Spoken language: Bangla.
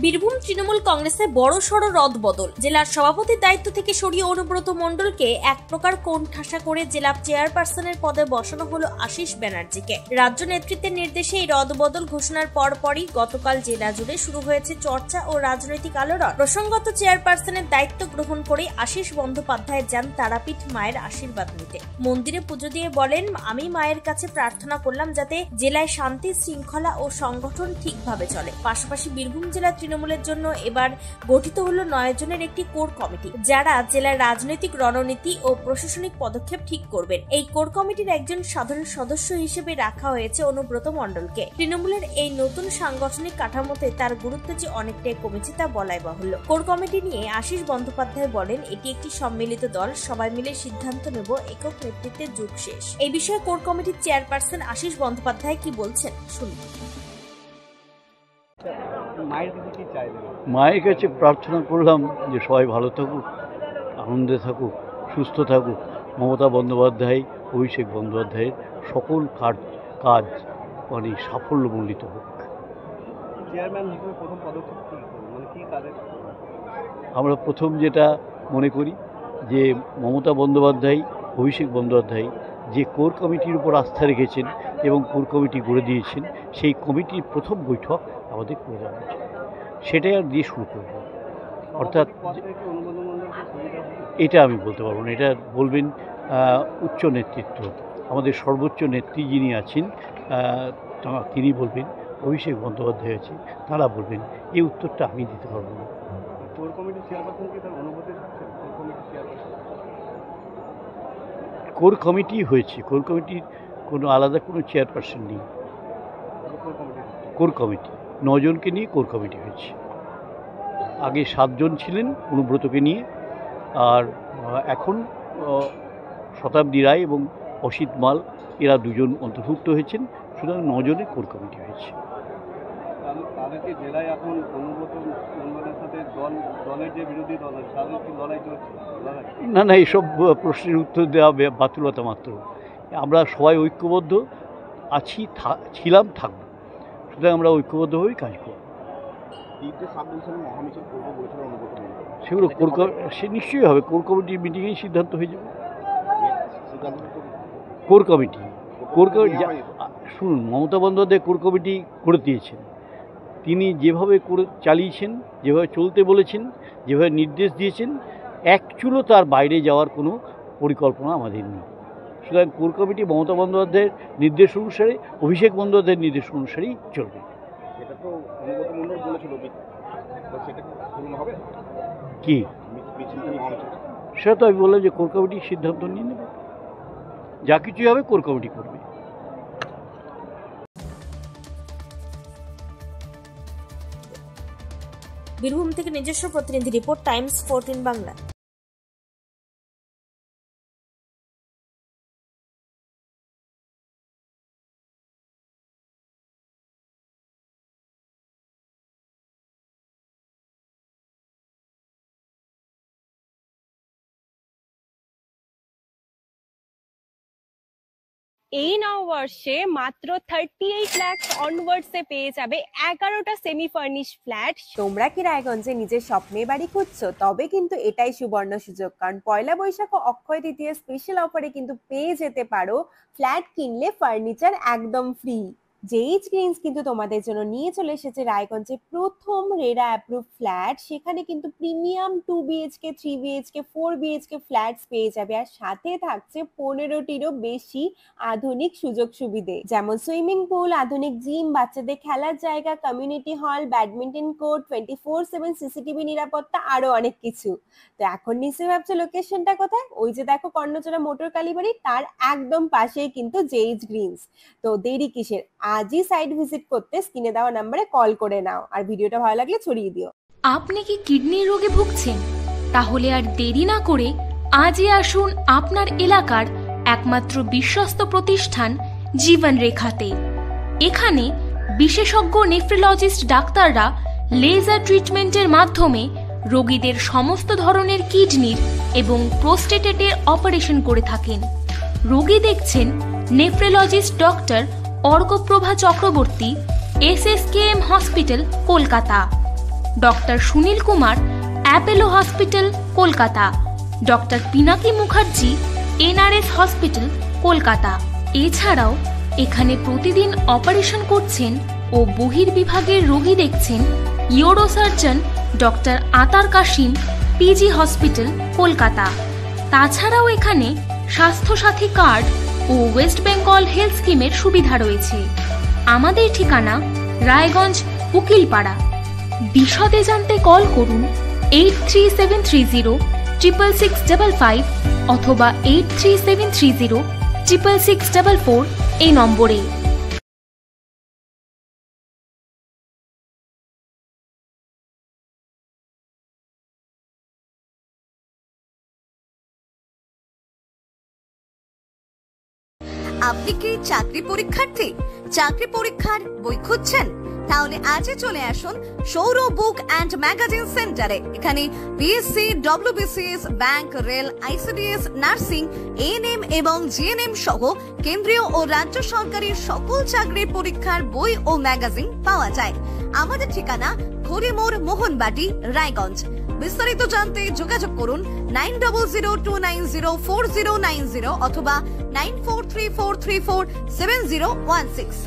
বীরভূম তৃণমূল কংগ্রেসে বড়সড় রদবদল। জেলার সভাপতির দায়িত্ব থেকে সরিয়ে অনুব্রত মণ্ডলকে এক প্রকার কোণঠাসা করে জেলা চেয়ারপারসনের পদে বসানো হলো আশিস ব্যানার্জিকে। রাজ্য নেতৃত্বের নির্দেশে এই রদবদল ঘোষণার পরপরই গতকাল জেলা জুড়ে শুরু হয়েছে চর্চা ও রাজনৈতিক আলোড়ন। প্রসঙ্গত, চেয়ারপারসনের দায়িত্ব গ্রহণ করে আশিস বন্দ্যোপাধ্যায় যান তারাপীঠ মায়ের আশীর্বাদ নিতে। মন্দিরে পুজো দিয়ে বলেন, আমি মায়ের কাছে প্রার্থনা করলাম যাতে জেলায় শান্তি, শৃঙ্খলা ও সংগঠন ঠিকভাবে চলে। পাশাপাশি বীরভূম জেলা তৃণমূলের জন্য এবার গঠিত হলো 9 জনের একটি কোর কমিটি, যারা জেলার রাজনৈতিক রণনীতি ও প্রশাসনিক পদক্ষেপ ঠিক করবেন। এই কোর কমিটির একজন সাধারণ সদস্য হিসেবে রাখা হয়েছে অনুব্রত মণ্ডলকে। তৃণমূলের এই নতুন সাংগঠনিক কাঠামোতে তার গুরুত্ব যে অনেকটাই কমেছে তা বলাই বাহুল্য। কোর কমিটি নিয়ে আশিস বন্দ্যোপাধ্যায় বলেন, এটি একটি সম্মিলিত দল, সবাই মিলে সিদ্ধান্ত নেব, একক নেতৃত্বের যুগ শেষ। এই বিষয়ে কোর কমিটির চেয়ারপারসন আশিস বন্দ্যোপাধ্যায় কি বলছেন শুনুন। মায়ের কাছে প্রার্থনা করলাম যে সবাই ভালো থাকুক, আনন্দে থাকুক, সুস্থ থাকুক। মমতা বন্দ্যোপাধ্যায়, অভিষেক বন্দ্যোপাধ্যায়ের সকল কাজ মানে সাফল্যমণ্ডিত হোক। আমরা প্রথম যেটা মনে করি যে মমতা বন্দ্যোপাধ্যায়, অভিষেক বন্দ্যোপাধ্যায় যে কোর কমিটির উপর আস্থা রেখেছেন এবং কোর কমিটি গড়ে দিয়েছেন, সেই কমিটির প্রথম বৈঠক আমাদের করে দেওয়া উচিত। সেটাই আর দিয়ে শুরু করব। অর্থাৎ এটা আমি বলতে পারবো না, এটা বলবেন উচ্চ নেতৃত্ব, আমাদের সর্বোচ্চ নেত্রী যিনি আছেন তিনি বলবেন, অভিষেক বন্দ্যোপাধ্যায় আছে তারা বলবেন। এই উত্তরটা আমি দিতে পারবো না। কোর কমিটি হয়েছে, কোর কমিটির কোনো আলাদা কোনো চেয়ারপারসন নেই। কোর কমিটি 9 জনকে নিয়ে কোর কমিটি হয়েছে। আগে 7 জন ছিলেন অনুব্রতকে নিয়ে, আর এখন শতাব্দী রায় এবং অসিত মাল এরা 2 জন অন্তর্ভুক্ত হয়েছেন। সুতরাং 9 জনের কোর কমিটি হয়েছে। না না, এইসব প্রশ্নের উত্তর দেওয়া বাতুলতা মাত্র। আমরা সবাই ঐক্যবদ্ধ আছি, ছিলাম, থাকবো। সুতরাং আমরা ঐক্যবদ্ধভাবেই কাজ করব। সেগুলো সে নিশ্চয়ই হবে, কোর কমিটির মিটিংয়েই সিদ্ধান্ত হয়ে যাবে। কোর কমিটি শুনুন, মমতা বন্দ্যোপাধ্যায় কোর কমিটি করে দিয়েছেন। তিনি যেভাবে করে চালিয়েছেন, যেভাবে চলতে বলেছেন, যেভাবে নির্দেশ দিয়েছেন, এক চুলো তার বাইরে যাওয়ার কোনো পরিকল্পনা আমাদের নেই। সুতরাং কোর কমিটি মমতা বন্দ্যোপাধ্যায়ের নির্দেশ অনুসারে, অভিষেক বন্দ্যোপাধ্যায়ের নির্দেশ অনুসারেই চলবে। কি সেটা তো আমি বললাম যে কোর কমিটি সিদ্ধান্ত নিয়ে নেবে, যা কিছুই হবে কোর কমিটি করবে। বীরভূম থেকে নিজস্ব প্রতিনিধি রিপোর্ট, টাইমস 14 বাংলা। এই নববর্ষে মাত্র 38 লাখ অনওয়ার্ডসে পেয়ে যাবে 11টা সেমি ফার্নিশ ফ্ল্যাট। তোমরা কি রায়গঞ্জে নিজের স্বপ্নের বাড়ি খুঁজছো? তবে কিন্তু এটাই সুবর্ণ সুযোগ, কারণ পয়লা বৈশাখ ও অক্ষয় তৃতীয়া স্পেশাল অফারে কিন্তু পেয়ে যেতে পারো ফ্ল্যাট কিনলে ফার্নিচার একদম ফ্রি। জেইচ গ্রিনস কিন্তু তোমাদের জন্য নিয়ে চলে এসেছে রায়গঞ্জে প্রথম রেরা অ্যাপ্রুভ ফ্ল্যাট। সেখানে কিন্তু premium 2 BHK, 3 BHK, 4 BHK flats পেয়ে যাবে, আর সাথে থাকছে 15টিরও বেশি আধুনিক সুযোগ সুবিধে, যেমন সুইমিং পুল, আধুনিক জিম, বাচ্চাদের খেলার জায়গা, community hall, badminton court, 24/7 CCTV নিরাপত্তা, আরো অনেক কিছু। তো এখন নিশ্চয়ই ভাবছো লোকেশনটা কোথায়? ওই যে দেখো কর্ণচড়া মোটর কালীবাড়ি, তার একদম পাশেই কিন্তু জেইচ গ্রিনস। তো দেরি কিসের? আজই সাইট ভিজিট করতে স্ক্রিনে দেওয়া নম্বরে কল করে নাও, আর ভিডিওটা ভালো লাগলে ছড়িয়ে দিও। আপনি কি কিডনির রোগে ভুগছেন? তাহলে আর দেরি না করে আজই আসুন আপনার এলাকার একমাত্র বিশ্বস্ত প্রতিষ্ঠান জীবন রেখাতে। এখানে বিশেষজ্ঞ নেফ্রোলজিস্ট ডাক্তাররা লেজার ট্রিটমেন্টের মাধ্যমে রোগীদের সমস্ত ধরনের কিডনির এবং প্রোস্টেটের অপারেশন করে থাকেন। রোগী দেখছেন nephrologist doctor Arkaprava Chakraborty, SSKM hospital, Kolkata. Doctor Sunil Kumar, Apollo hospital, Kolkata, doctor Pinaki Mukherjee, NRS hospital, Kolkata. এছাড়াও এখানে প্রতিদিন অপারেশন করছেন ও বহির্বিভাগের রোগী দেখছেন ইউরোসার্জন ডক্টর আতার কাশিম, পিজি হসপিটাল, কলকাতা। তাছাড়াও এখানে স্বাস্থ্যসাথী কার্ড ও ওয়েস্ট বেঙ্গল হেলথ স্কিমের সুবিধা রয়েছে। আমাদের ঠিকানা রায়গঞ্জ, উকিলপাড়া। বিশদে জানতে কল করুন 8373066655 অথবা 8373066644 এই নম্বরে। আপনি কি চাকরি পরীক্ষার্থী? চাকরি পরীক্ষার বই খুঁজছেন? তাহলে আজই চলে আসুন সৌর বুক অ্যান্ড ম্যাগাজিন সেন্টারে। এখানে BSc, WBCS, bank, rail, ICDS, nursing, ANM এবং জিএনএম সহ কেন্দ্রীয় ও রাজ্য সরকারি সকল চাকরির পরীক্ষার বই ও ম্যাগাজিন পাওয়া যায়। আমাদের ঠিকানা খড়িমোড়, মোহনবাটি, রায়গঞ্জ। বিস্তারিত জানতে যোগাযোগ করুন 9002904090 অথবা 9434347016।